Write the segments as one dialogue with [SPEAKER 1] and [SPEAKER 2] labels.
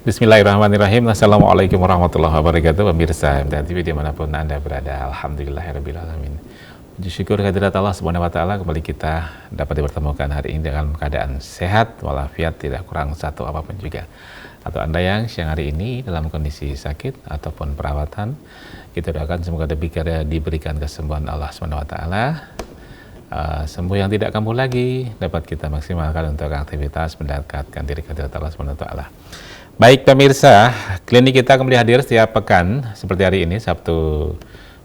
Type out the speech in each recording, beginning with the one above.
[SPEAKER 1] Bismillahirrahmanirrahim. Assalamualaikum warahmatullahi wabarakatuh. Pemirsa MTA TV dimanapun Anda berada, alhamdulillahirrabbilalamin. Puji syukur kehadirat Allah Subhanahu wa Ta'ala, kembali kita dapat dipertemukan hari ini dalam keadaan sehat walafiat, tidak kurang satu apapun juga. Atau Anda yang siang hari ini dalam kondisi sakit ataupun perawatan, kita doakan semoga diberikan kesembuhan Allah Subhanahu wa Ta'ala. Sembuh yang tidak kambuh lagi, dapat kita maksimalkan untuk aktivitas mendekatkan diri kehadirat Allah Subhanahu wa Ta'ala. Baik pemirsa, klinik kita kembali hadir setiap pekan seperti hari ini, Sabtu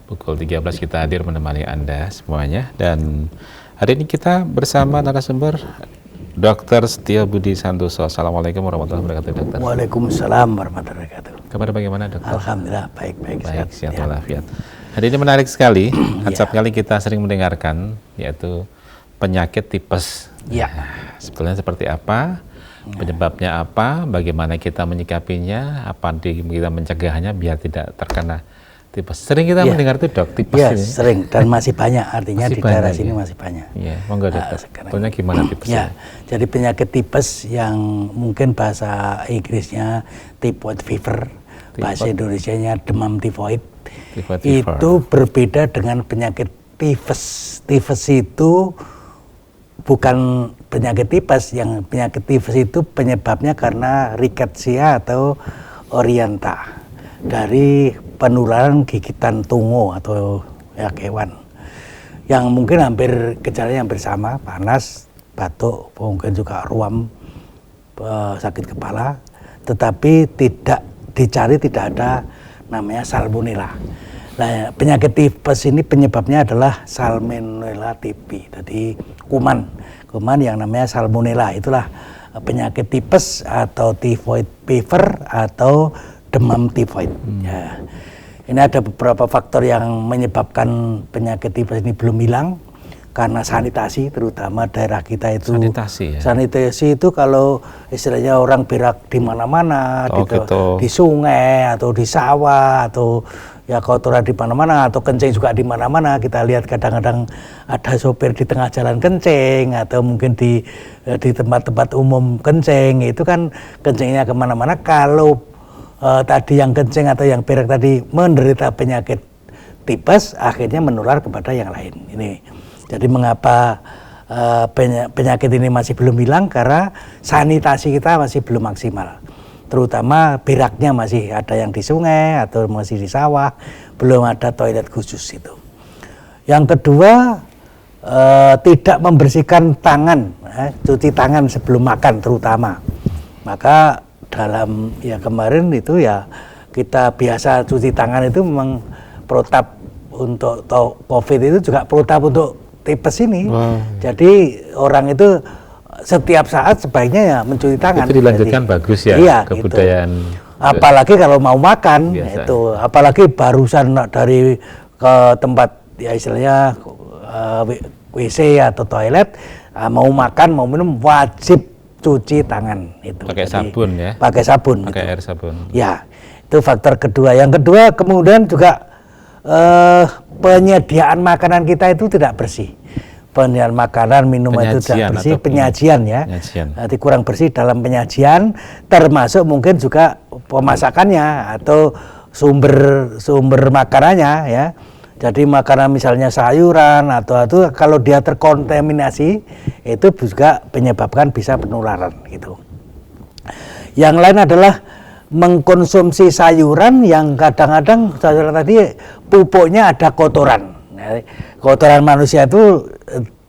[SPEAKER 1] pukul 13 kita hadir menemani Anda semuanya. Dan hari ini kita bersama narasumber Dr. Setiabudi Santoso. Assalamualaikum warahmatullahi wabarakatuh, Dokter.
[SPEAKER 2] Waalaikumsalam warahmatullahi wabarakatuh.
[SPEAKER 1] Kabar bagaimana, Dokter?
[SPEAKER 2] Alhamdulillah, baik-baik.
[SPEAKER 1] Baik, sehat walafiat. Hari ini menarik sekali, setiap kali kita sering mendengarkan, yaitu penyakit tipes.
[SPEAKER 2] Ya.
[SPEAKER 1] Sebetulnya seperti apa? Penyebabnya apa, bagaimana kita menyikapinya, apa kita mencegahnya biar tidak terkena tipes. Sering kita mendengar itu, Dok, tipes ini.
[SPEAKER 2] Sering, dan masih banyak, artinya
[SPEAKER 1] masih
[SPEAKER 2] di daerah
[SPEAKER 1] banyak,
[SPEAKER 2] sini masih banyak.
[SPEAKER 1] Iya, monggo Dokter. Sebetulnya gimana tipes?
[SPEAKER 2] Jadi penyakit tipes yang mungkin bahasa Inggrisnya typhoid fever, bahasa Indonesianya demam tifoid, itu berbeda dengan penyakit tifus. Tifus itu bukan penyakit tipes, yang penyakit tipes itu penyebabnya karena rickettsia atau orienta dari penularan gigitan tungu atau hewan yang mungkin gejalanya hampir sama, panas, batuk, mungkin juga ruam, sakit kepala, tetapi tidak dicari, tidak ada namanya salmonella. Nah, penyakit tipes ini penyebabnya adalah Salmonella typhi, jadi kuman yang namanya salmonella. Itulah penyakit tipes atau typhoid fever atau demam tifoid. Ya. Ini ada beberapa faktor yang menyebabkan penyakit tipes ini belum hilang, karena sanitasi, terutama daerah kita itu. Sanitasi itu kalau istilahnya orang berak di mana-mana, di sungai atau di sawah atau ya kotoran di mana-mana, atau kencing juga di mana-mana. Kita lihat kadang-kadang ada sopir di tengah jalan kencing, atau mungkin di tempat-tempat umum kencing. Itu kan kencingnya kemana-mana. Kalau tadi yang kencing atau yang berak tadi menderita penyakit tipes, akhirnya menular kepada yang lain. Ini. Jadi mengapa penyakit ini masih belum hilang? Karena sanitasi kita masih belum maksimal. Terutama beraknya masih ada yang di sungai atau masih di sawah, belum ada toilet khusus itu. Yang kedua, tidak membersihkan tangan, cuci tangan sebelum makan terutama. Maka dalam kemarin itu kita biasa cuci tangan itu memang protap untuk COVID itu juga protap untuk tipes ini. Jadi orang itu setiap saat sebaiknya mencuci tangan.
[SPEAKER 1] Itu dilanjutkan. Jadi, bagus ya, kebudayaan. Gitu.
[SPEAKER 2] Apalagi kalau mau makan, itu apalagi barusan dari ke tempat istilahnya WC atau toilet, mau makan mau minum wajib cuci tangan itu.
[SPEAKER 1] Pakai sabun ya.
[SPEAKER 2] Pakai sabun.
[SPEAKER 1] Pakai air sabun.
[SPEAKER 2] Ya, itu faktor kedua. Yang kedua kemudian juga penyediaan makanan kita itu tidak bersih. Penyediaan makanan, minuman itu tidak bersih, penyajian ya. Nanti kurang bersih dalam penyajian, termasuk mungkin juga pemasakannya atau sumber makanannya ya. Jadi makanan misalnya sayuran atau itu kalau dia terkontaminasi itu juga menyebabkan bisa penularan gitu. Yang lain adalah mengkonsumsi sayuran yang kadang-kadang sayuran tadi pupuknya ada kotoran. Kotoran manusia itu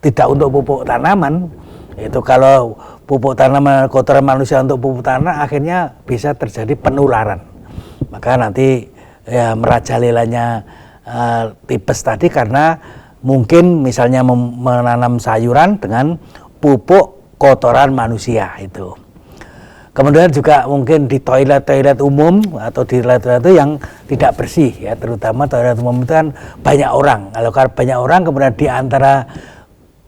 [SPEAKER 2] tidak untuk pupuk tanaman. Itu kalau pupuk tanaman, kotoran manusia untuk pupuk tanaman, akhirnya bisa terjadi penularan. Maka nanti merajalelanya tipes tadi karena mungkin misalnya menanam sayuran dengan pupuk kotoran manusia itu. Kemudian juga mungkin di toilet umum atau di toilet itu yang tidak bersih ya, terutama toilet umum itu kan banyak orang. Kalau banyak orang kemudian di antara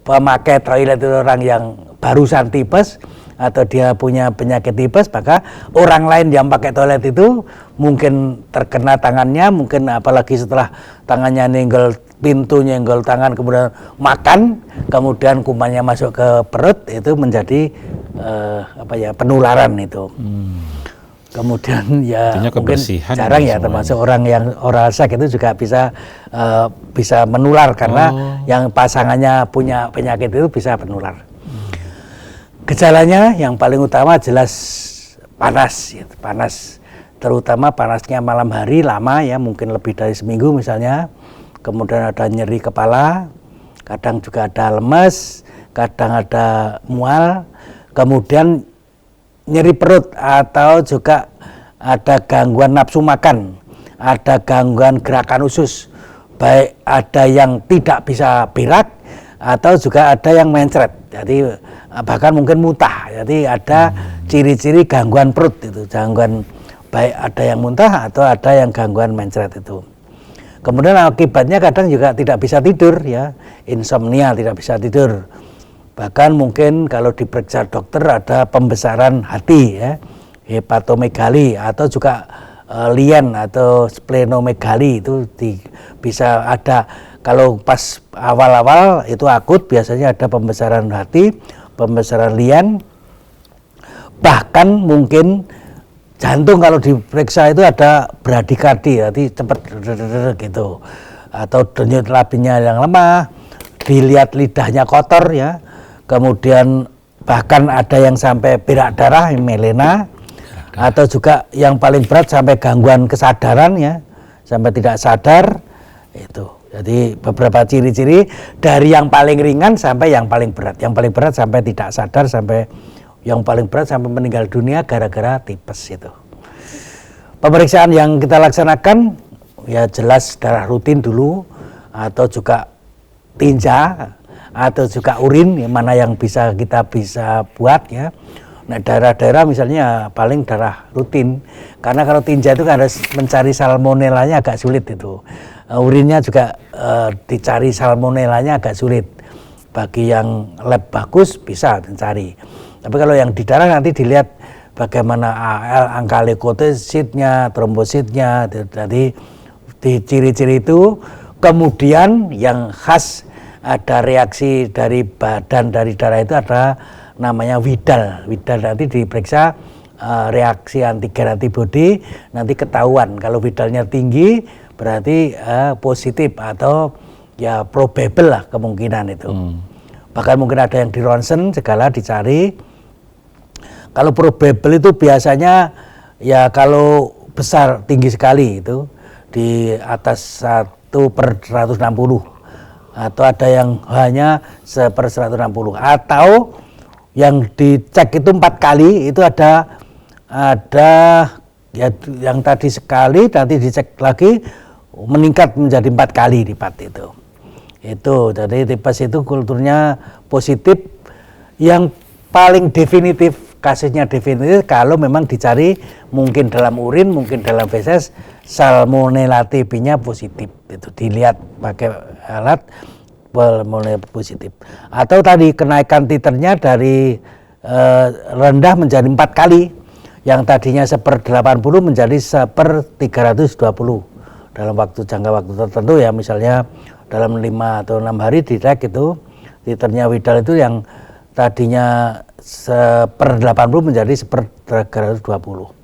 [SPEAKER 2] pemakai toilet itu orang yang barusan tipes atau dia punya penyakit tipes, maka orang lain yang pakai toilet itu mungkin terkena tangannya, mungkin apalagi setelah tangannya nyenggol pintu, nyenggol tangan, kemudian makan, kemudian kumannya masuk ke perut, itu menjadi penularan itu. Kemudian ya
[SPEAKER 1] artinya
[SPEAKER 2] mungkin
[SPEAKER 1] kebersihan
[SPEAKER 2] jarang
[SPEAKER 1] ini
[SPEAKER 2] ya,
[SPEAKER 1] semuanya.
[SPEAKER 2] termasuk orang yang oral sex itu juga bisa menular karena yang pasangannya punya penyakit itu bisa menular. Gejalanya yang paling utama jelas panas, ya, panas, terutama panasnya malam hari lama ya, mungkin lebih dari seminggu misalnya. Kemudian ada nyeri kepala, kadang juga ada lemes, kadang ada mual, kemudian nyeri perut atau juga ada gangguan nafsu makan, ada gangguan gerakan usus, baik ada yang tidak bisa berak atau juga ada yang mencret, jadi bahkan mungkin muntah. Jadi ada ciri-ciri gangguan perut itu, gangguan baik ada yang muntah atau ada yang gangguan mencret itu. Kemudian akibatnya kadang juga tidak bisa tidur ya, insomnia, tidak bisa tidur. Bahkan mungkin kalau diperiksa dokter ada pembesaran hati ya, hepatomegali atau juga lien atau splenomegali itu bisa ada. Kalau pas awal-awal itu akut biasanya ada pembesaran hati, pembesaran lien, bahkan mungkin jantung kalau diperiksa itu ada bradikardi, jadi cepat gitu, atau denyut nadinya yang lemah, dilihat lidahnya kotor ya. Kemudian bahkan ada yang sampai berak darah, melena, atau juga yang paling berat sampai gangguan kesadaran ya, sampai tidak sadar itu. Jadi beberapa ciri-ciri dari yang paling ringan sampai yang paling berat. Yang paling berat sampai tidak sadar, sampai yang paling berat sampai meninggal dunia gara-gara tipes itu. Pemeriksaan yang kita laksanakan ya jelas darah rutin dulu, atau juga tinja, atau juga urin, ya, mana yang kita bisa buat ya. Nah daerah-daerah misalnya paling darah rutin, karena kalau tinja itu kan harus mencari salmonellanya agak sulit itu. Urinnya juga dicari salmonellanya agak sulit. Bagi yang lab bagus bisa mencari. Tapi kalau yang di darah nanti dilihat bagaimana angka leukositnya, trombositnya, jadi di ciri-ciri itu. Kemudian yang khas ada reaksi dari badan dari darah itu ada namanya widal. Widal nanti diperiksa reaksi antigen antibody, nanti ketahuan kalau widalnya tinggi berarti positif atau ya probable lah kemungkinan itu. Bahkan mungkin ada yang di ronsen segala dicari. Kalau probable itu biasanya ya kalau besar tinggi sekali itu di atas 1/160. Atau ada yang hanya 1/160, atau yang dicek itu 4 kali, itu ada ya yang tadi sekali nanti dicek lagi meningkat menjadi 4 kali lipat itu. Jadi tipes itu kulturnya positif. Yang paling definitif, kasusnya definitif kalau memang dicari mungkin dalam urin, mungkin dalam feses, salmonella TB-nya positif, itu dilihat pakai alat mulai positif. Atau tadi kenaikan titernya dari rendah menjadi 4 kali, yang tadinya 1/80 menjadi 1/320 dalam jangka waktu tertentu ya, misalnya dalam 5 atau 6 hari dicek itu titernya widal itu yang tadinya 1/80 menjadi 1/320.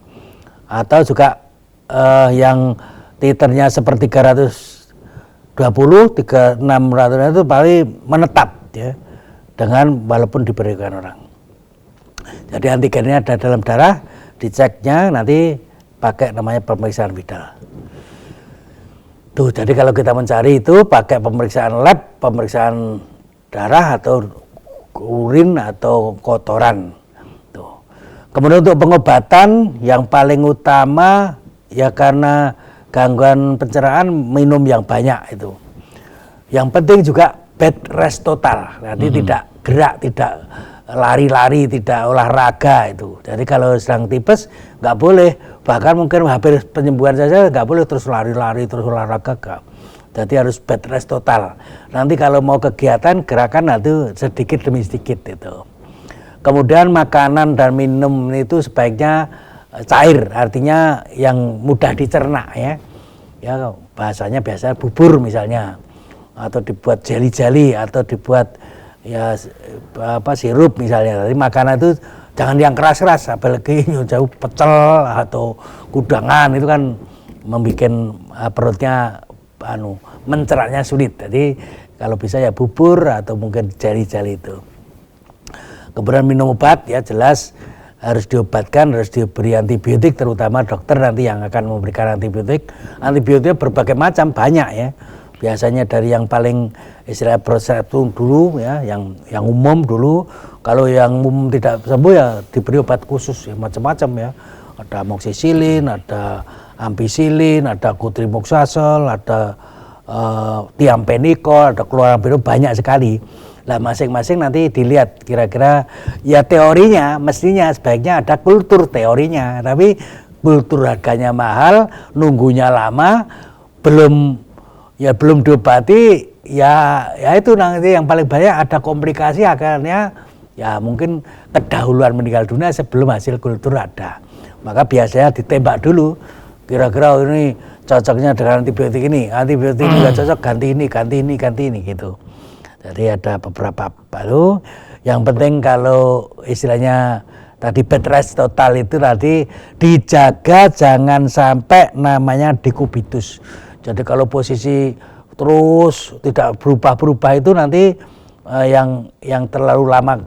[SPEAKER 2] Atau juga yang titernya 1/320, 3/600 itu paling menetap ya, dengan walaupun diberikan orang. Jadi antigennya ada dalam darah, diceknya nanti pakai namanya pemeriksaan widal. Tuh, jadi kalau kita mencari itu pakai pemeriksaan lab, pemeriksaan darah atau urin atau kotoran. Tuh. Kemudian untuk pengobatan yang paling utama ya karena gangguan pencernaan minum yang banyak itu. Yang penting juga bed rest total. Nanti tidak gerak, tidak lari-lari, tidak olahraga itu. Jadi kalau sedang tipes nggak boleh, bahkan mungkin hampir penyembuhan saja nggak boleh terus lari-lari, terus olahraga nggak. Jadi harus bed rest total. Nanti kalau mau kegiatan gerakan itu sedikit demi sedikit itu. Kemudian makanan dan minum itu sebaiknya cair, artinya yang mudah dicerna ya. Ya bahasanya biasa bubur misalnya, atau dibuat jeli-jeli, atau dibuat ya sirup misalnya. Jadi makanan itu jangan yang keras-keras, apalagi jauh pecel atau kudangan itu kan membuat perutnya mencernanya sulit. Jadi kalau bisa ya bubur atau mungkin jari-jari itu. Kemudian minum obat ya jelas harus diobatkan, harus diberi antibiotik, terutama dokter nanti yang akan memberikan antibiotik. Antibiotiknya berbagai macam, banyak ya. Biasanya dari yang paling istilah proseptum dulu ya, yang umum dulu. Kalau yang umum tidak sembuh ya diberi obat khusus ya, macam-macam ya. Ada amoxicillin, ada ampicillin, ada cotrimoxazole, ada tiampenicol, ada chloramphenicol, banyak sekali. Lah masing-masing nanti dilihat kira-kira ya teorinya mestinya sebaiknya ada kultur teorinya, tapi kultur harganya mahal, nunggunya lama, belum diobati ya itu nanti yang paling banyak ada komplikasi akhirnya ya mungkin kedahuluan meninggal dunia sebelum hasil kultur ada. Maka biasanya ditembak dulu, kira-kira ini cocoknya dengan antibiotik ini nggak cocok, ganti ini gitu. Jadi ada beberapa baru. Yang penting kalau istilahnya tadi bed rest total itu tadi dijaga jangan sampai namanya dekubitus. Jadi kalau posisi terus tidak berubah-berubah itu nanti yang terlalu lama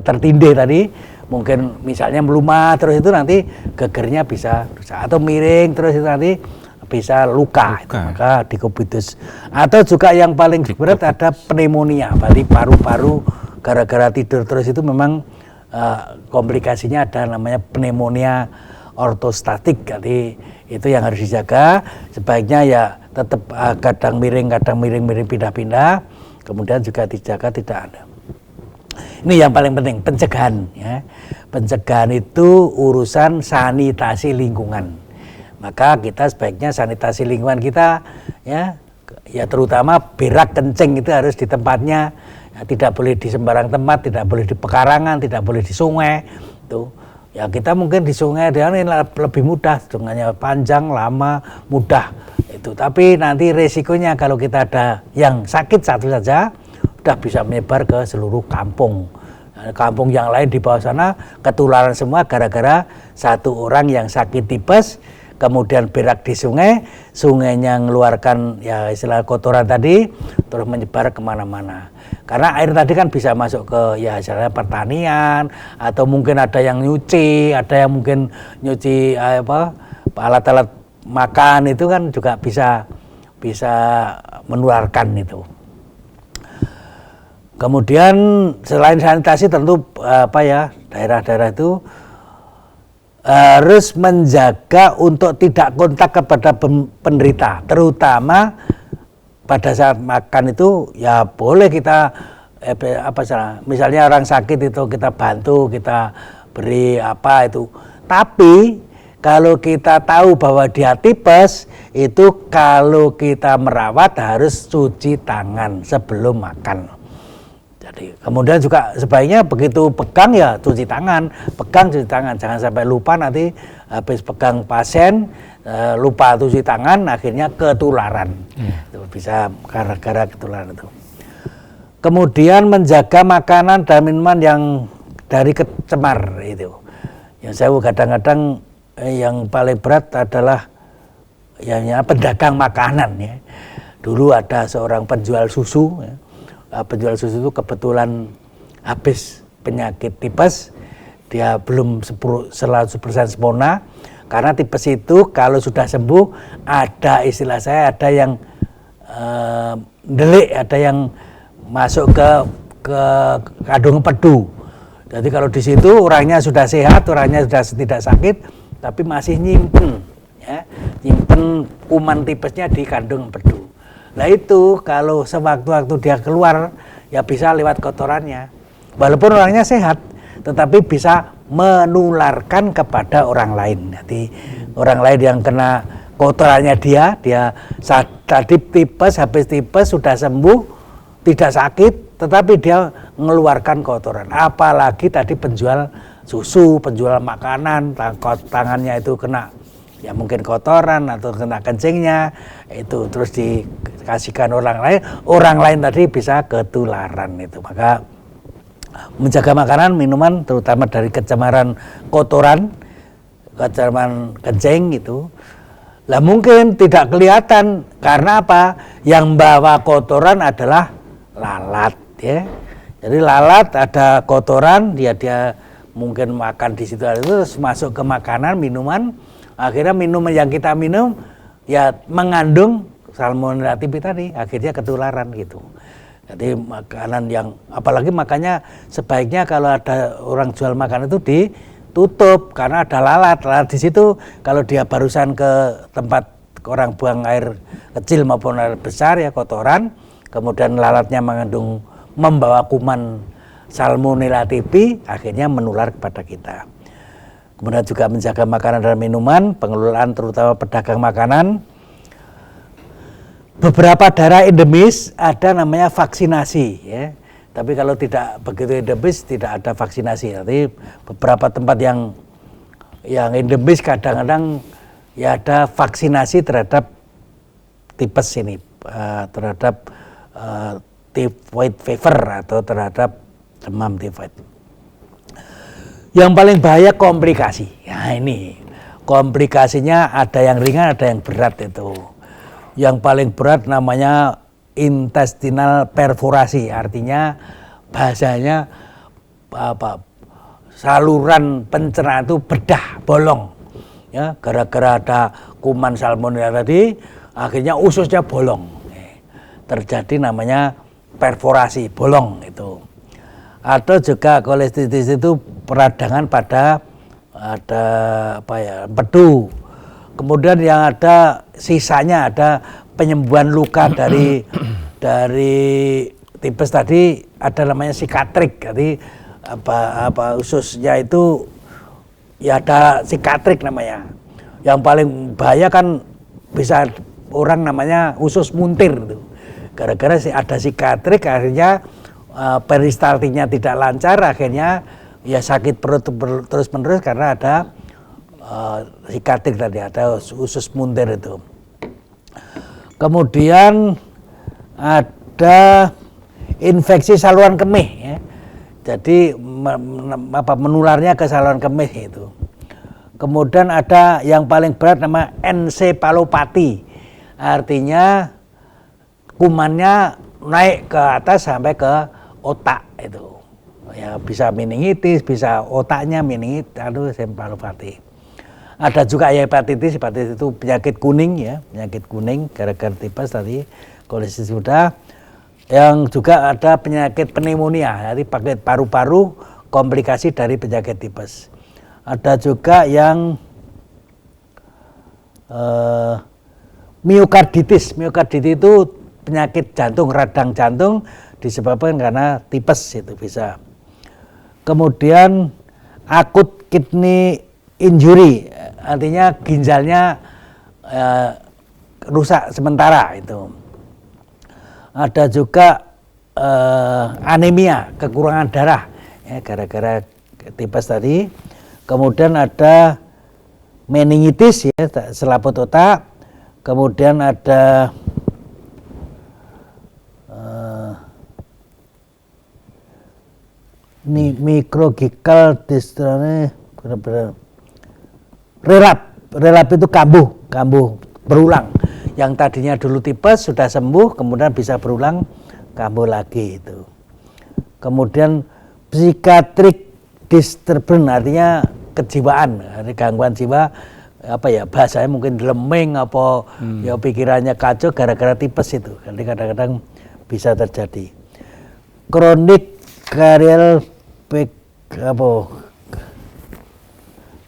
[SPEAKER 2] tertindih tadi, mungkin misalnya melumat terus itu nanti gegernya bisa atau miring terus itu nanti bisa luka. Itu, maka dekubitus. Atau juga yang paling berat ada pneumonia, berarti paru-paru gara-gara tidur terus itu memang komplikasinya ada namanya pneumonia ortostatik. Jadi itu yang harus dijaga. Sebaiknya ya tetap kadang miring pindah-pindah. Kemudian juga dijaga tidak ada. Ini yang paling penting, pencegahan ya. Pencegahan itu urusan sanitasi lingkungan. Maka kita sebaiknya sanitasi lingkungan kita ya terutama berak kencing itu harus di tempatnya, ya, tidak boleh di sembarang tempat, tidak boleh di pekarangan, tidak boleh di sungai. Tuh. Ya kita mungkin di sungai dia ini lebih mudah, sungainya panjang, lama, mudah itu. Tapi nanti resikonya kalau kita ada yang sakit satu saja udah bisa menyebar ke seluruh kampung. Kampung yang lain di bawah sana ketularan semua gara-gara satu orang yang sakit tipes, kemudian berak di sungai, sungainya mengeluarkan ya istilah kotoran tadi, terus menyebar kemana-mana. Karena air tadi kan bisa masuk ke ya istilah pertanian, atau mungkin ada yang nyuci, ada yang mungkin nyuci alat-alat makan itu kan juga bisa menularkan itu. Kemudian selain sanitasi tentu daerah-daerah itu harus menjaga untuk tidak kontak kepada penderita, terutama pada saat makan itu ya boleh kita misalnya orang sakit itu kita bantu, kita beri apa itu. Tapi kalau kita tahu bahwa dia tipes, itu kalau kita merawat harus cuci tangan sebelum makan. Jadi kemudian juga sebaiknya begitu pegang ya cuci tangan, jangan sampai lupa nanti habis pegang pasien lupa cuci tangan akhirnya ketularan. Itu bisa gara-gara ketularan itu. Kemudian menjaga makanan dan minuman yang dari kecemar itu. Yang saya kadang-kadang yang paling berat adalah yang pedagang makanan ya. Dulu ada seorang penjual susu ya. Penjual susu itu kebetulan habis penyakit tipes, dia belum 100% sempurna, karena tipes itu kalau sudah sembuh ada istilah saya ada yang delik, ada yang masuk ke kandung empedu. Jadi kalau di situ orangnya sudah sehat, orangnya sudah tidak sakit, tapi masih nyimpen kuman tipesnya di kandung empedu. Nah itu kalau sewaktu-waktu dia keluar ya bisa lewat kotorannya. Walaupun orangnya sehat, tetapi bisa menularkan kepada orang lain. Jadi orang lain yang kena kotorannya dia tadi tipes, habis tipes sudah sembuh, tidak sakit, tetapi dia mengeluarkan kotoran. Apalagi tadi penjual susu, penjual makanan, tangannya itu kena ya mungkin kotoran atau kena kencingnya itu terus dikasihkan orang lain tadi bisa ketularan itu. Maka menjaga makanan, minuman, terutama dari kecemaran kotoran, kecemaran kencing gitu. Lah mungkin tidak kelihatan karena apa? Yang bawa kotoran adalah lalat, ya. Jadi lalat ada kotoran, dia mungkin makan di situ, terus masuk ke makanan, minuman, akhirnya minuman yang kita minum ya mengandung Salmonella typhi tadi, akhirnya ketularan gitu. Jadi makanan yang, apalagi makanya sebaiknya kalau ada orang jual makanan itu ditutup karena ada lalat di situ. Kalau dia barusan ke tempat orang buang air kecil maupun air besar ya kotoran, kemudian lalatnya mengandung membawa kuman Salmonella typhi, akhirnya menular kepada kita. Kemudian juga menjaga makanan dan minuman, pengelolaan terutama pedagang makanan. Beberapa daerah endemis ada namanya vaksinasi, ya. Tapi kalau tidak begitu endemis tidak ada vaksinasi. Nanti beberapa tempat yang endemis kadang-kadang ya ada vaksinasi terhadap tipes ini, terhadap typhoid fever atau terhadap demam typhoid. Yang paling bahaya komplikasi. Ya ini komplikasinya ada yang ringan, ada yang berat itu. Yang paling berat namanya intestinal perforasi, artinya bahasanya saluran pencernaan itu bedah, bolong. Ya, gara-gara ada kuman Salmonella tadi, akhirnya ususnya bolong. Terjadi namanya perforasi, bolong itu. Atau juga kolestitis itu peradangan pada ada empedu. Kemudian yang ada sisanya ada penyembuhan luka dari tipes tadi, ada namanya sikatrik. Jadi ususnya itu ya ada sikatrik namanya. Yang paling bahaya kan bisa orang namanya usus muntir tuh. Gara-gara ada sikatrik akhirnya peristaltiknya tidak lancar, akhirnya ya sakit perut terus-menerus karena ada sikatrik tadi, ada usus muntir itu. Kemudian ada infeksi saluran kemih, ya. Jadi menularnya ke saluran kemih itu. Kemudian ada yang paling berat nama ensefalopati, artinya kumannya naik ke atas sampai ke otak itu. Ya bisa meningitis, bisa otaknya meningitis, ensefalopati. Ada juga hepatitis itu penyakit kuning, ya, penyakit kuning gara-gara tipes tadi, kolestis sudah. Yang juga ada penyakit pneumonia, jadi pakai paru-paru, komplikasi dari penyakit tipes. Ada juga yang miokarditis itu penyakit jantung, radang jantung disebabkan karena tipes itu bisa. Kemudian akut kidney injury, artinya ginjalnya rusak sementara itu. Ada juga anemia, kekurangan darah, ya, gara-gara tipes tadi. Kemudian ada meningitis, ya, selaput otak. Kemudian ada microgical dystrophy, benar-benar relap itu kambuh berulang. Yang tadinya dulu tipes sudah sembuh, kemudian bisa berulang kambuh lagi itu. Kemudian psychiatric disturbance, artinya kejiwaan, gangguan jiwa, bahasanya mungkin lemeng ya pikirannya kacau gara-gara tipes itu. Jadi kadang-kadang bisa terjadi. Chronic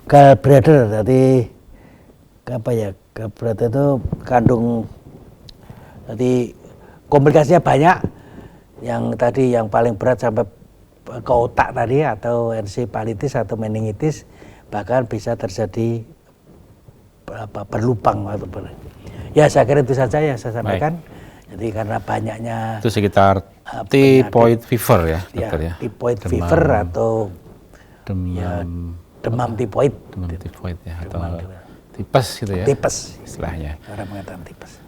[SPEAKER 2] gallbladder, jadi gallbladder itu kandung, jadi komplikasinya banyak. Yang tadi yang paling berat sampai ke otak tadi, atau ensefalitis atau meningitis, bahkan bisa terjadi berlubang atau ya, saya kira itu saja yang saya sampaikan. Baik. Jadi karena banyaknya
[SPEAKER 1] itu sekitar typhoid fever ya, dokter ya.
[SPEAKER 2] Typhoid fever atau demam typhoid.
[SPEAKER 1] Demam typhoid ya, atau tipes gitu ya.
[SPEAKER 2] Tipes
[SPEAKER 1] istilahnya.
[SPEAKER 2] Orang mengatakan tipes.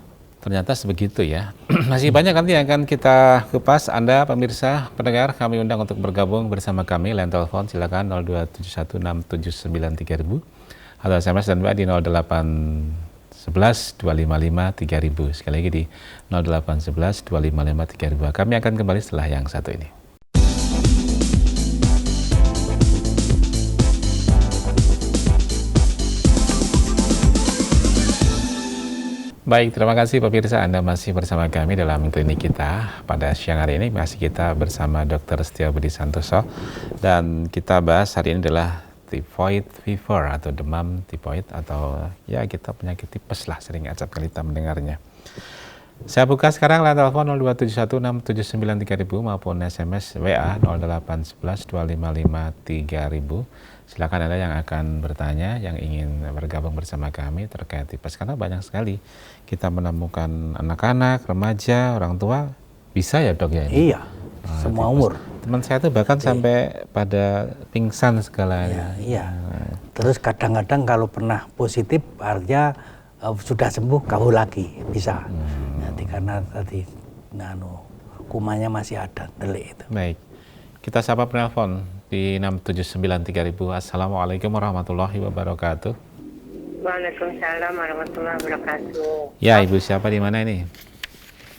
[SPEAKER 1] Ternyata sebegitu ya. Masih banyak nanti yang akan kita kupas. Anda pemirsa, pendengar, kami undang untuk bergabung bersama kami. Line telepon silakan 02716793000 atau SMS dan WA di 08112553.000. Sekali lagi di 08112553.000. Kami akan kembali setelah yang satu ini. Baik, terima kasih pemirsa, Anda masih bersama kami dalam klinik kita. Pada siang hari ini masih kita bersama Dr. Setiabudi Santoso, dan kita bahas hari ini adalah typhoid fever atau demam tifoid, atau ya kita penyakit tipes lah, sering acap kali kita mendengarnya. Saya buka sekarang line telepon 02716793000 maupun SMS WA 08112553000. Silakan Anda yang akan bertanya, yang ingin bergabung bersama kami terkait tipes, karena banyak sekali kita menemukan anak-anak, remaja, orang tua bisa ya dok ya ini?
[SPEAKER 2] Iya, semua tipes. Umur.
[SPEAKER 1] Teman saya tuh bahkan sampai pada pingsan segala.
[SPEAKER 2] Iya. Terus kadang-kadang kalau pernah positif artinya sudah sembuh kabur lagi bisa. Nanti karena tadi kumannya masih ada, delik itu.
[SPEAKER 1] Baik. Kita sapa penelpon di 6793000. Assalamualaikum warahmatullahi wabarakatuh.
[SPEAKER 3] Waalaikumsalam warahmatullahi wabarakatuh.
[SPEAKER 1] Ya, Ibu siapa di mana ini?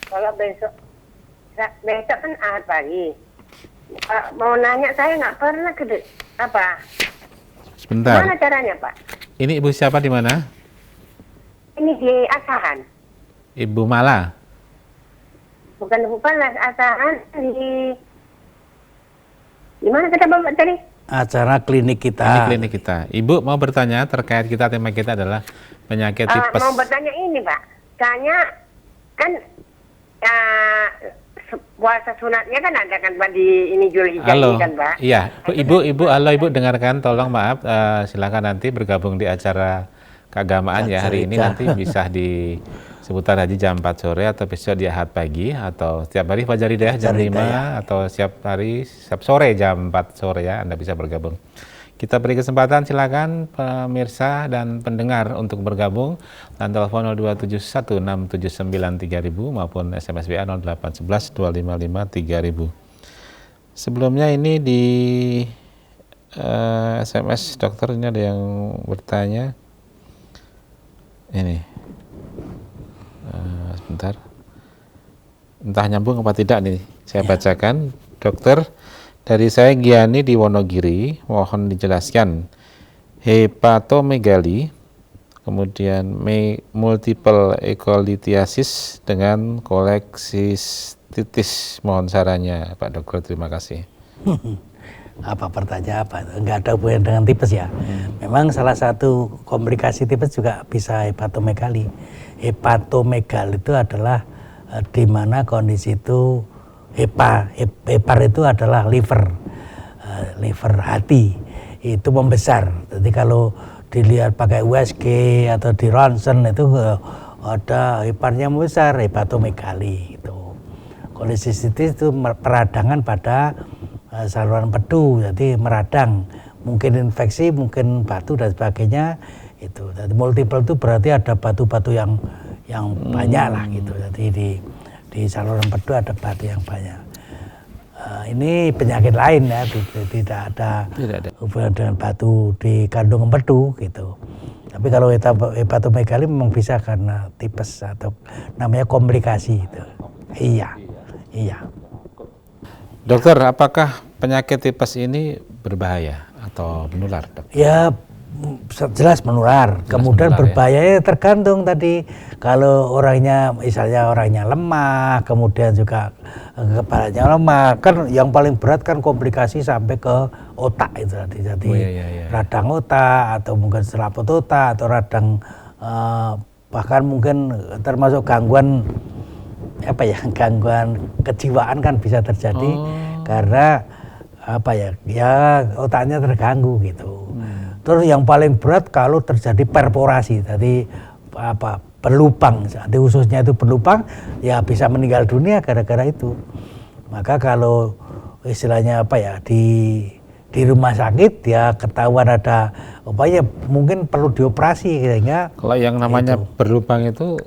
[SPEAKER 3] Kalau besok kan Ahad pagi. Mau nanya, saya nggak pernah apa?
[SPEAKER 1] Sebentar.
[SPEAKER 3] Gimana caranya, Pak?
[SPEAKER 1] Ini Ibu siapa di mana?
[SPEAKER 3] Ini di Asahan.
[SPEAKER 1] Ibu Mala.
[SPEAKER 3] Bukan Asahan di mana kita Bapak tadi?
[SPEAKER 2] Acara klinik kita.
[SPEAKER 1] Ini klinik kita. Ibu mau bertanya terkait tema kita adalah penyakit tipes.
[SPEAKER 3] Mau bertanya ini, Pak. Tanya kan puasa sunatnya kan ada kan Pak di ini Zulhijjah ini kan Pak.
[SPEAKER 1] Iya, Ibu, halo Ibu, dengarkan, tolong maaf, silakan nanti bergabung di acara keagamaan ya hari ini, nanti bisa di seputar haji jam 4 sore atau besok di Ahad pagi, atau setiap hari Fajar Hidayah jam 5 atau setiap sore jam 4 sore ya, Anda bisa bergabung. Kita beri kesempatan, silakan pemirsa dan pendengar untuk bergabung. Dan telepon 02716793000 maupun SMS WA 08112553000. Sebelumnya ini di SMS dokter ini ada yang bertanya. Ini sebentar, entah nyambung apa tidak nih, saya bacakan. Dokter, dari saya Giani di Wonogiri, mohon dijelaskan hepatomegali, kemudian multiple ekolithiasis dengan koleksistitis. Mohon sarannya Pak Dokter, terima kasih.
[SPEAKER 2] Apa pertanyaan apa? Enggak ada hubungan dengan tipes ya. Memang salah satu komplikasi tipes juga bisa hepatomegali. Hepatomegali itu adalah di mana kondisi itu hepar itu adalah liver hati itu membesar. Jadi kalau dilihat pakai USG atau di ronsen itu ada heparnya membesar, hepatomegali itu. Kolesistitis itu peradangan pada saluran empedu, jadi meradang, mungkin infeksi, mungkin batu dan sebagainya itu. Jadi multiple itu berarti ada batu-batu yang banyak lah gitu. Jadi di saluran empedu ada batu yang banyak. Ini penyakit lain ya, tidak ada hubungan dengan batu di kandung empedu gitu. Tapi kalau hepatomegali memang bisa karena tipes atau namanya komplikasi itu. Iya.
[SPEAKER 1] Dokter, apakah penyakit tipes ini berbahaya atau menular, Dok?
[SPEAKER 2] Ya, jelas menular. Kemudian berbahaya ya tergantung tadi. Kalau misalnya orangnya lemah, kemudian juga kepalanya lemah, kan yang paling berat kan komplikasi sampai ke otak itu tadi. Jadi radang otak atau mungkin selaput otak atau radang bahkan mungkin termasuk gangguan kejiwaan kan bisa terjadi karena otaknya terganggu gitu. Terus yang paling berat kalau terjadi perforasi, jadi berlubang, di ususnya itu berlubang, ya bisa meninggal dunia gara-gara itu. Maka kalau istilahnya di rumah sakit ya ketahuan ada mungkin perlu dioperasi sehingga
[SPEAKER 1] kalau yang namanya berlubang itu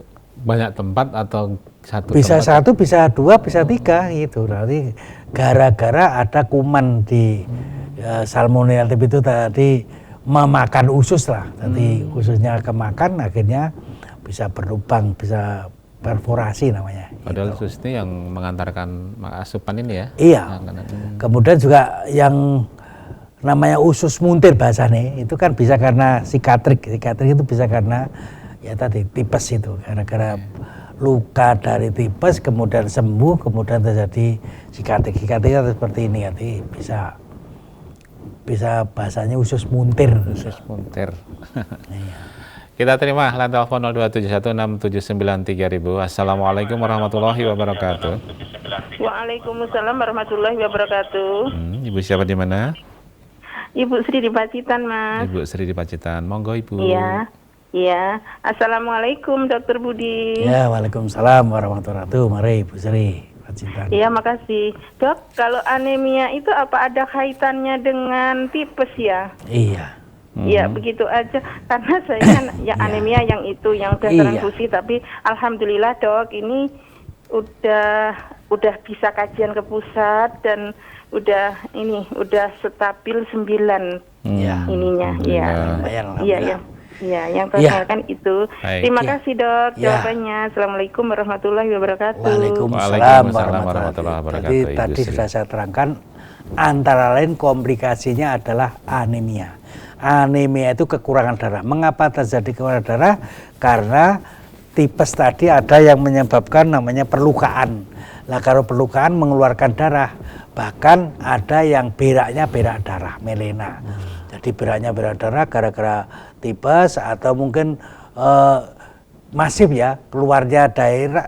[SPEAKER 1] banyak tempat atau satu
[SPEAKER 2] Bisa
[SPEAKER 1] tempat?
[SPEAKER 2] satu, bisa dua, bisa tiga gitu. Nanti gara-gara ada kuman di Salmonella typhi itu tadi memakan usus lah. Tadi ususnya kemakan, akhirnya bisa berlubang, bisa perforasi namanya.
[SPEAKER 1] Padahal
[SPEAKER 2] gitu.
[SPEAKER 1] usus ini yang mengantarkan asupan ini ya?
[SPEAKER 2] Iya. Kemudian juga yang namanya usus muntir bahasanya itu kan bisa karena sikatrik itu bisa karena ya tadi tipes itu, gara-gara luka dari tipes kemudian sembuh kemudian terjadi sikatrik seperti ini, nanti bisa bahasanya usus muntir.
[SPEAKER 1] Usus muntir. Kita terima line telepon 02716793000. Assalamualaikum warahmatullahi wabarakatuh.
[SPEAKER 4] Waalaikumsalam warahmatullahi wabarakatuh.
[SPEAKER 1] Ibu siapa di mana?
[SPEAKER 4] Ibu Sri di Pacitan, Mas.
[SPEAKER 1] Ibu Sri di Pacitan. Monggo Ibu.
[SPEAKER 4] Iya. Iya. Assalamualaikum Dokter Budi.
[SPEAKER 2] Ya, waalaikumsalam warahmatullahi wabarakatuh. Mari Ibu Sri, Pacitan.
[SPEAKER 4] Iya, makasih. Dok, kalau anemia itu apa ada kaitannya dengan tipes ya?
[SPEAKER 2] Iya.
[SPEAKER 4] Iya, begitu aja. Karena saya kan ya anemia yang itu yang udah transfusi, tapi alhamdulillah Dok, ini udah bisa kajian ke pusat dan udah stabil 9 ininya. Iya. Iya, yang kan itu.
[SPEAKER 1] Baik.
[SPEAKER 4] Terima kasih Dok jawabannya. Assalamualaikum warahmatullahi wabarakatuh.
[SPEAKER 2] Waalaikumsalam
[SPEAKER 1] warahmatullahi wabarakatuh.
[SPEAKER 2] Tadi sudah saya terangkan, antara lain komplikasinya adalah anemia. Anemia itu kekurangan darah. Mengapa terjadi kekurangan darah? Karena tipes tadi ada yang menyebabkan namanya perlukaan. Nah, kalau perlukaan mengeluarkan darah, bahkan ada yang beraknya berak darah, melena. Jadi beraknya berak darah gara-gara tipes atau mungkin masif ya, keluarnya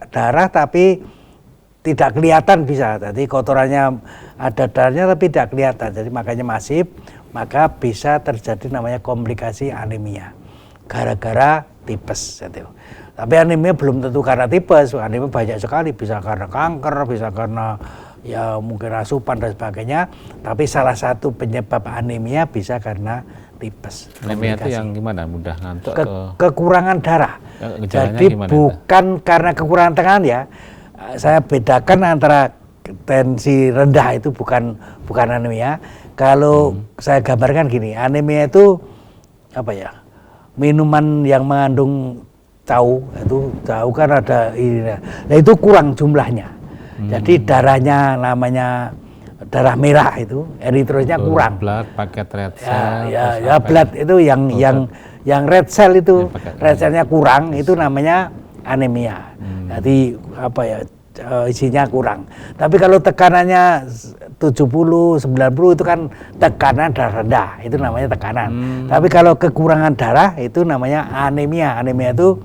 [SPEAKER 2] darah tapi tidak kelihatan bisa. Jadi kotorannya ada darahnya tapi tidak kelihatan. Jadi makanya masif, maka bisa terjadi namanya komplikasi anemia gara-gara tipes. Gitu. Tapi anemia belum tentu karena tipes, anemia banyak sekali, bisa karena kanker, bisa karena ya mungkin asupan dan sebagainya. Tapi salah satu penyebab anemia bisa karena tipes.
[SPEAKER 1] Anemia itu yang gimana? Mudah ngantuk?
[SPEAKER 2] Kekurangan darah. Jadi
[SPEAKER 1] gimana
[SPEAKER 2] bukan itu? Karena kekurangan tekanan ya. Saya bedakan antara tensi rendah itu bukan anemia. Kalau saya gambarkan gini, anemia itu apa ya? Minuman yang mengandung tahu kan ada ini. Nah itu kurang jumlahnya. Jadi darahnya namanya darah merah itu, eritrositnya kurang.
[SPEAKER 1] Blood paket red cell.
[SPEAKER 2] Ya blood itu yang red cell itu, red cellnya kurang, itu namanya anemia. Jadi apa ya, isinya kurang. Tapi kalau tekanannya 70, 90 itu kan tekanan darah rendah, itu namanya tekanan. Tapi kalau kekurangan darah itu namanya anemia. Anemia itu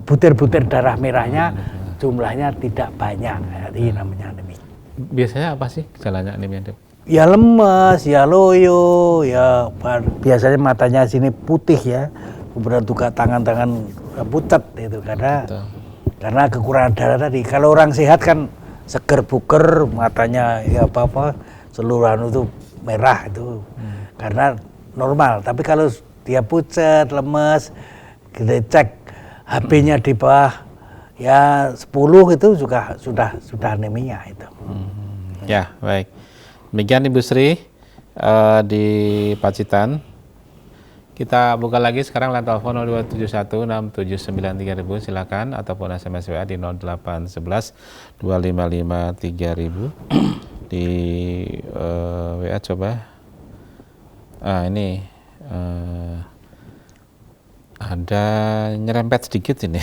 [SPEAKER 2] butir-butir darah merahnya jumlahnya tidak banyak, jadi namanya anemia.
[SPEAKER 1] Biasanya apa sih gejalanya anemia, Dok?
[SPEAKER 2] Ya lemes, ya loyo, ya biasanya matanya sini putih ya, kemudian juga tangan-tangan pucat itu karena kekurangan darah tadi. Kalau orang sehat kan seger buger, matanya ya apa seluruhan itu merah itu karena normal. Tapi kalau dia pucat, lemes, kita cek HB-nya di bawah ya 10 itu juga sudah anemia itu.
[SPEAKER 1] Ya, baik. Demikian Ibu Sri di Pacitan. Kita buka lagi sekarang line telepon 02716793000, silakan, ataupun SMS WA di 08112553000. Di WA coba. Ini ada nyerempet sedikit ini.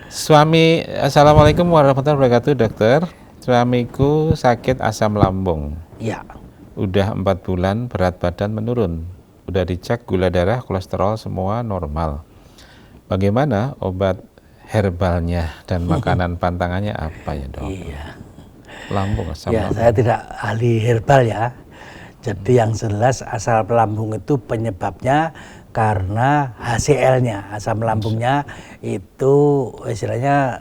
[SPEAKER 1] Assalamualaikum warahmatullahi wabarakatuh, dokter. Suamiku sakit asam lambung.
[SPEAKER 2] Ya.
[SPEAKER 1] Udah 4 bulan, berat badan menurun. Udah dicek gula darah, kolesterol semua normal. Bagaimana obat herbalnya dan makanan pantangannya apa ya, Dok?
[SPEAKER 2] Iya.
[SPEAKER 1] Lambung, asam lambung.
[SPEAKER 2] Saya tidak ahli herbal ya. Jadi yang jelas asam lambung itu penyebabnya karena HCl-nya, asam lambungnya itu istilahnya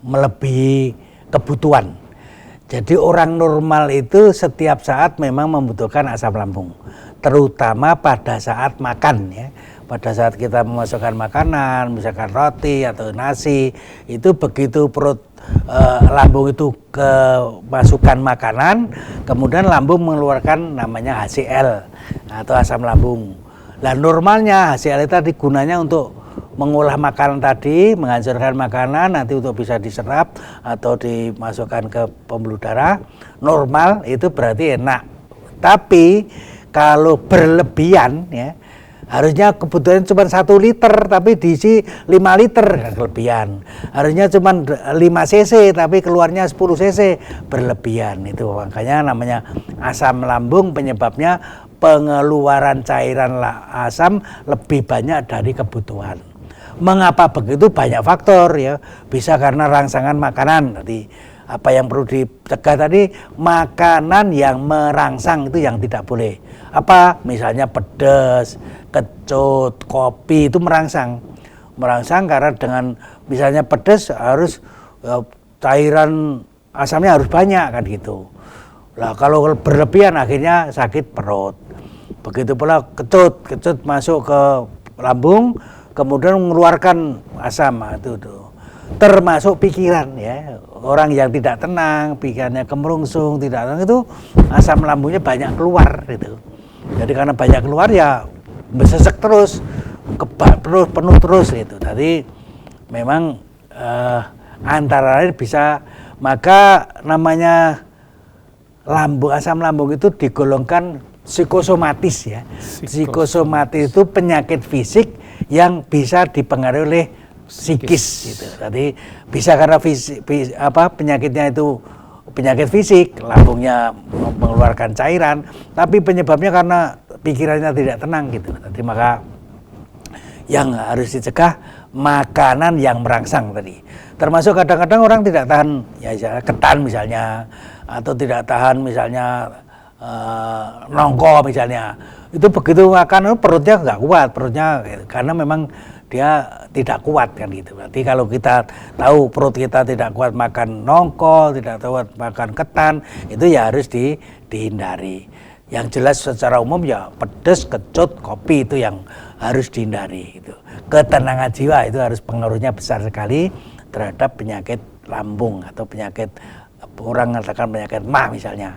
[SPEAKER 2] melebihi kebutuhan. Jadi orang normal itu setiap saat memang membutuhkan asam lambung, terutama pada saat makan ya. pada saat kita memasukkan makanan, misalkan roti atau nasi, itu begitu perut lambung itu kemasukan makanan, kemudian lambung mengeluarkan namanya HCl atau asam lambung. Nah normalnya HCl itu tadi gunanya untuk mengolah makanan tadi, menghancurkan makanan nanti untuk bisa diserap atau dimasukkan ke pembuluh darah. Normal itu berarti enak. Tapi kalau berlebihan ya, harusnya kebutuhan cuma 1 liter tapi diisi 5 liter, kelebihan. Harusnya cuma 5 cc tapi keluarnya 10 cc, berlebihan. Itu makanya namanya asam lambung, penyebabnya pengeluaran cairan asam lebih banyak dari kebutuhan. Mengapa begitu? Banyak faktor ya. Bisa karena rangsangan makanan tadi. Apa yang perlu dicegah tadi, makanan yang merangsang itu yang tidak boleh. Apa? Misalnya pedas, kecut, kopi itu merangsang. Merangsang karena dengan misalnya pedas harus cairan asamnya harus banyak kan gitu. Lah kalau berlebihan akhirnya sakit perut. Begitu pula kecut masuk ke lambung, kemudian mengeluarkan asam itu tuh. Termasuk pikiran ya, orang yang tidak tenang, pikirannya kemerungsung, tidak tenang itu asam lambungnya banyak keluar gitu. Jadi karena banyak keluar ya besesek terus, penuh terus gitu. Tadi memang antara lain bisa, maka namanya asam lambung itu digolongkan psikosomatis ya. Psikosomatis itu penyakit fisik yang bisa dipengaruhi oleh psikis gitu. Tadi bisa karena penyakitnya itu penyakit fisik, lambungnya mengeluarkan cairan, tapi penyebabnya karena pikirannya tidak tenang gitu. Tadi maka yang harus dicegah makanan yang merangsang tadi. Termasuk kadang-kadang orang tidak tahan ya ketan misalnya, atau tidak tahan misalnya nongko misalnya. Itu begitu makan perutnya nggak kuat, karena memang dia tidak kuat kan gitu. Berarti kalau kita tahu perut kita tidak kuat makan nongko, tidak kuat makan ketan, itu ya harus dihindari. Yang jelas secara umum ya pedas, kecut, kopi itu yang harus dihindari gitu. Ketenangan jiwa itu harus pengaruhnya besar sekali terhadap penyakit lambung atau penyakit, orang mengatakan penyakit MAH misalnya.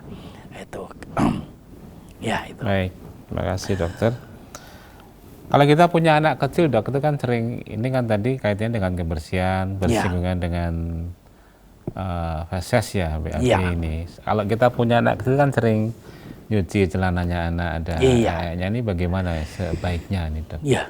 [SPEAKER 2] Itu. Ya itu.
[SPEAKER 1] Baik, terima kasih dokter. Kalau kita punya anak kecil, dok, itu kan sering, ini kan tadi kaitannya dengan kebersihan, bersinggungan dengan feses ya, BAB ini. Kalau kita punya anak kecil kan sering nyuci celananya anak, ada kayaknya, ini bagaimana ya sebaiknya nih dok? Iya.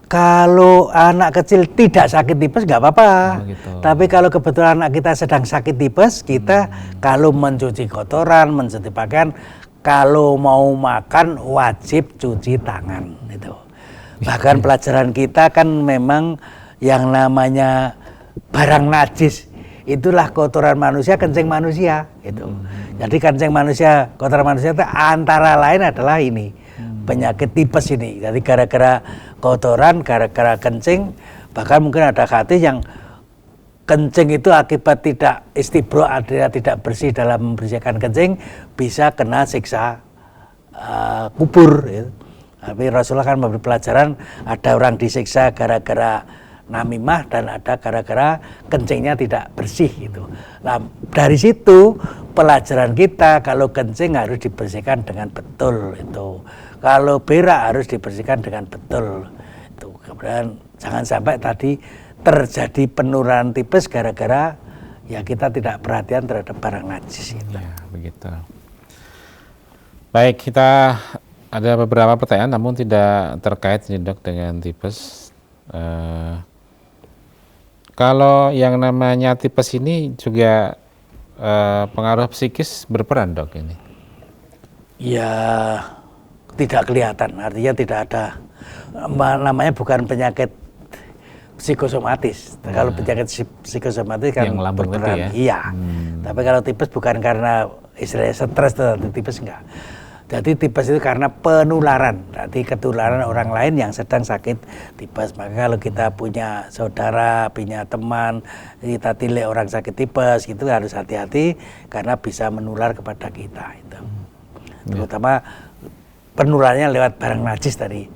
[SPEAKER 2] Kalau anak kecil tidak sakit tipes nggak apa-apa. Gitu. Tapi kalau kebetulan anak kita sedang sakit tipes, kita kalau mencuci kotoran, mencuci pakaian, kalau mau makan wajib cuci tangan itu. Bahkan pelajaran kita kan memang yang namanya barang najis itulah kotoran manusia, kencing manusia gitu. Jadi kencing manusia, kotoran manusia itu antara lain adalah ini penyakit tipes ini. Jadi gara-gara kotoran, gara-gara kencing, bahkan mungkin ada hadis yang kencing itu akibat tidak istibro, tidak bersih dalam membersihkan kencing, bisa kena siksa kubur gitu. Tapi Rasulullah kan memberi pelajaran, ada orang disiksa gara-gara namimah dan ada gara-gara kencingnya tidak bersih gitu. Nah, dari situ pelajaran kita kalau kencing harus dibersihkan dengan betul itu. Kalau berak harus dibersihkan dengan betul. Itu. Kemudian jangan sampai tadi terjadi penurunan tipes gara-gara ya kita tidak perhatian terhadap barang najis gitu.
[SPEAKER 1] Ya, begitu. Baik, kita ada beberapa pertanyaan namun tidak terkait nih dok dengan tipes. Kalau yang namanya tipes ini juga pengaruh psikis berperan dok ini?
[SPEAKER 2] Ya tidak kelihatan, artinya tidak ada, namanya bukan penyakit psikosomatis. Kalau penyakit psikosomatis kan
[SPEAKER 1] yang lambung
[SPEAKER 2] berperan,
[SPEAKER 1] ya?
[SPEAKER 2] Iya. Tapi kalau tipes bukan karena istilahnya stres, tipes enggak. Jadi tipes itu karena penularan, jadi ketularan orang lain yang sedang sakit tipes. Maka kalau kita punya saudara, punya teman, kita tilik orang sakit tipes, itu harus hati-hati karena bisa menular kepada kita. Itu. Terutama penularannya lewat barang najis tadi.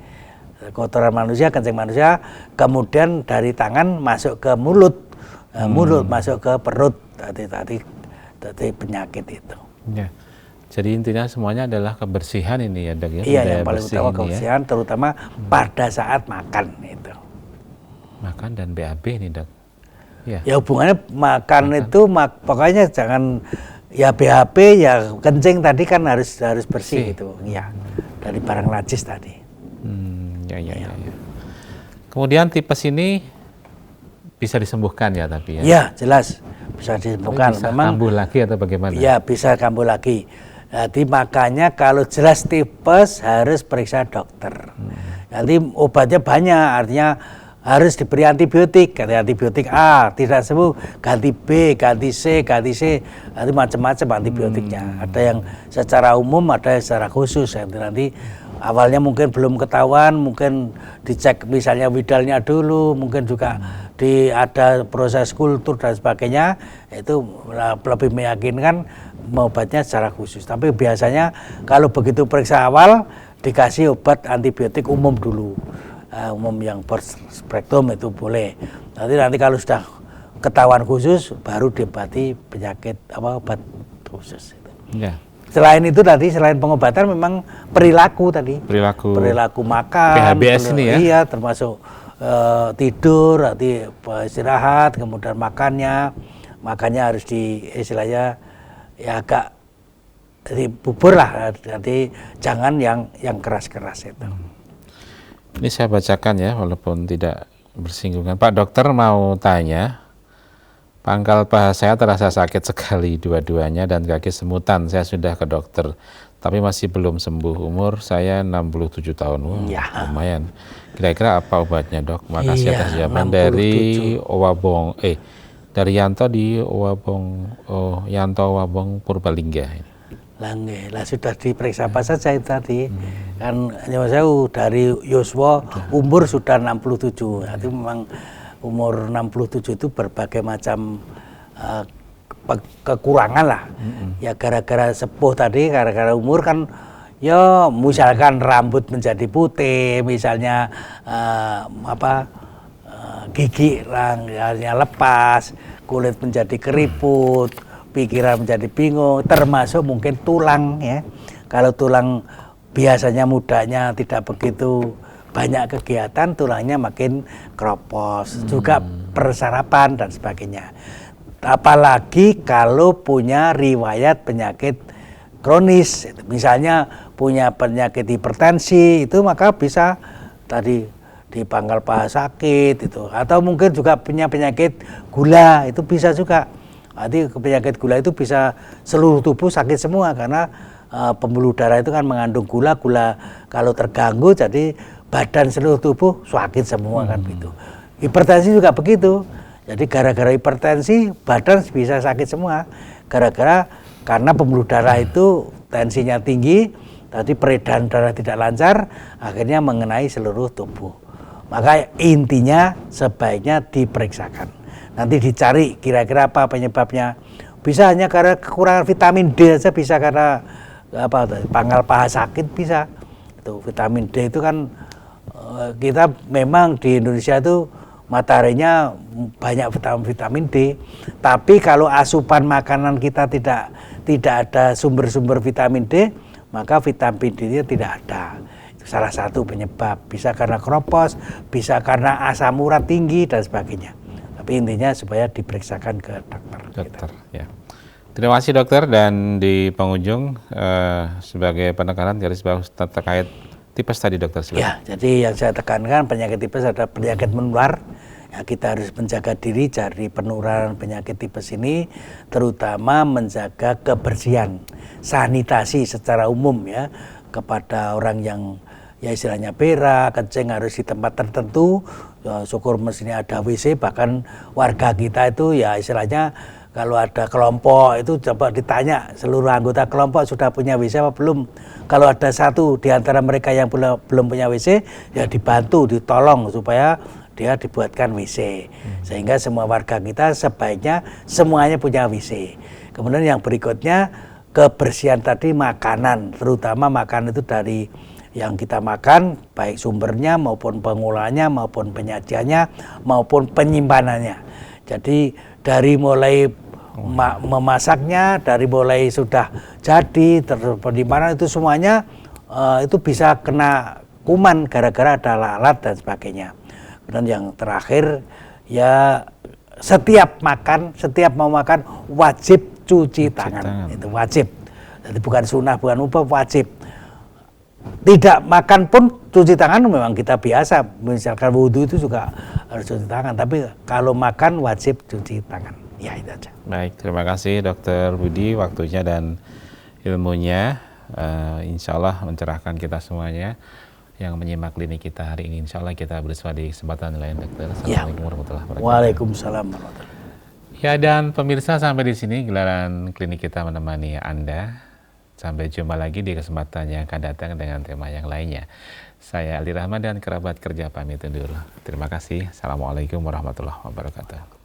[SPEAKER 2] kotoran manusia, kencing manusia, kemudian dari tangan masuk ke mulut, mulut masuk ke perut, tadi penyakit itu.
[SPEAKER 1] Ya. Jadi intinya semuanya adalah kebersihan ini ya, Dok ya.
[SPEAKER 2] Iya, yang paling utama kebersihan, ya. Terutama pada saat makan itu.
[SPEAKER 1] Makan dan BAB nih, Dok. Ya.
[SPEAKER 2] Ya hubungannya makan itu pokoknya jangan ya BAB ya kencing tadi kan harus bersih gitu. Ya. Dari barang najis tadi.
[SPEAKER 1] Ya. Kemudian tipes ini bisa disembuhkan ya tapi ya?
[SPEAKER 2] Ya jelas bisa disembuhkan.
[SPEAKER 1] Bisa
[SPEAKER 2] memang
[SPEAKER 1] kambuh lagi atau bagaimana?
[SPEAKER 2] Ya bisa kambuh lagi. Jadi makanya kalau jelas tipes harus periksa dokter. Nanti obatnya banyak, artinya harus diberi antibiotik. Ganti antibiotik A tidak sembuh, ganti B, ganti C, nanti macam-macam antibiotiknya. Ada yang secara umum, ada yang secara khusus. Nanti awalnya mungkin belum ketahuan, mungkin dicek misalnya widalnya dulu, mungkin juga ada proses kultur dan sebagainya, itu lebih meyakinkan obatnya secara khusus. Tapi biasanya kalau begitu periksa awal dikasih obat antibiotik umum dulu, umum yang berspektrum itu boleh. Nanti kalau sudah ketahuan khusus baru diobati penyakit obat khusus. Ya. Selain itu tadi, selain pengobatan memang perilaku tadi. Perilaku makan.
[SPEAKER 1] PHBS ini ya?
[SPEAKER 2] Iya, termasuk tidur, nanti istirahat, kemudian makannya harus istilahnya ya agak bubur lah, nanti jangan yang keras-keras itu.
[SPEAKER 1] Ini saya bacakan ya, walaupun tidak bersinggungan. Pak Dokter mau tanya, pangkal paha saya terasa sakit sekali dua-duanya dan kaki semutan. Saya sudah ke dokter, tapi masih belum sembuh. Umur saya 67 tahun. Lumayan. Kira-kira apa obatnya, Dok? Makasih atas jawaban dari dari Yanto di Yanto Owabong Purbalingga.
[SPEAKER 2] Lah sudah diperiksa apa saja itu tadi. Kan saya dari Yoswo umur sudah 67. Jadi memang umur 67 itu berbagai macam kekurangan lah. Ya gara-gara sepuh tadi, gara-gara umur kan ya misalkan rambut menjadi putih, misalnya gigi lepas, kulit menjadi keriput, pikiran menjadi bingung, termasuk mungkin tulang ya. Kalau tulang biasanya mudanya tidak begitu banyak kegiatan, tulangnya makin keropos, juga persarapan dan sebagainya. Apalagi kalau punya riwayat penyakit kronis, misalnya punya penyakit hipertensi, itu maka bisa tadi di pangkal paha sakit itu, atau mungkin juga punya penyakit gula, itu bisa juga. Nanti penyakit gula itu bisa seluruh tubuh sakit semua karena pembuluh darah itu kan mengandung gula kalau terganggu jadi badan seluruh tubuh sakit semua kan begitu. Hipertensi juga begitu. Jadi gara-gara hipertensi badan bisa sakit semua karena pembuluh darah itu tensinya tinggi, tadi peredaran darah tidak lancar, akhirnya mengenai seluruh tubuh. Maka intinya sebaiknya diperiksakan. Nanti dicari kira-kira apa penyebabnya. Bisa hanya karena kekurangan vitamin D saja, bisa karena pangkal paha sakit bisa. Itu vitamin D itu kan kita memang di Indonesia itu mataharinya banyak vitamin D. Tapi kalau asupan makanan kita tidak ada sumber-sumber vitamin D, maka vitamin D-nya tidak ada. Salah satu penyebab, bisa karena keropos, bisa karena asam urat tinggi dan sebagainya. Tapi intinya supaya diperiksakan ke dokter.
[SPEAKER 1] Ya. Terima kasih dokter, dan di penghujung sebagai penekanan garis bawah terkait tipes tadi dokter silakan.
[SPEAKER 2] Ya, jadi yang saya tekankan penyakit tipes adalah penyakit menular. Ya, kita harus menjaga diri dari penularan penyakit tipes ini, terutama menjaga kebersihan, sanitasi secara umum ya, kepada orang yang ya istilahnya berak, kencing harus di tempat tertentu, ya, syukur mestinya ada WC, bahkan warga kita itu ya istilahnya kalau ada kelompok itu coba ditanya seluruh anggota kelompok sudah punya WC apa belum. Kalau ada satu di antara mereka yang belum punya WC, ya dibantu, ditolong supaya dia dibuatkan WC. Sehingga semua warga kita sebaiknya semuanya punya WC. Kemudian yang berikutnya kebersihan tadi makanan, terutama makanan itu dari yang kita makan, baik sumbernya maupun pengolahannya maupun penyajiannya maupun penyimpanannya. Jadi dari mulai memasaknya, dari mulai sudah jadi terus penyimpanan itu semuanya itu bisa kena kuman gara-gara ada lalat dan sebagainya. Dan yang terakhir ya setiap mau makan wajib cuci tangan. Itu wajib. Jadi bukan sunnah, bukan upah, wajib. Tidak makan pun cuci tangan memang kita biasa. Misalkan wudhu itu juga harus cuci tangan. Tapi kalau makan wajib cuci tangan. Ya itu aja.
[SPEAKER 1] Baik, terima kasih Dokter Budi waktunya dan ilmunya. Insya Allah mencerahkan kita semuanya yang menyimak klinik kita hari ini. Insya Allah kita bersua di kesempatan lain, Dokter. Assalamualaikum warahmatullahi wabarakatuh.
[SPEAKER 2] Waalaikumsalam warahmatullahi wabarakatuh.
[SPEAKER 1] Ya, dan pemirsa, sampai di sini gelaran klinik kita menemani Anda. Sampai jumpa lagi di kesempatan yang akan datang dengan tema yang lainnya. Saya Ali Rahman dan kerabat kerja pamit undur. Terima kasih. Assalamualaikum warahmatullahi wabarakatuh.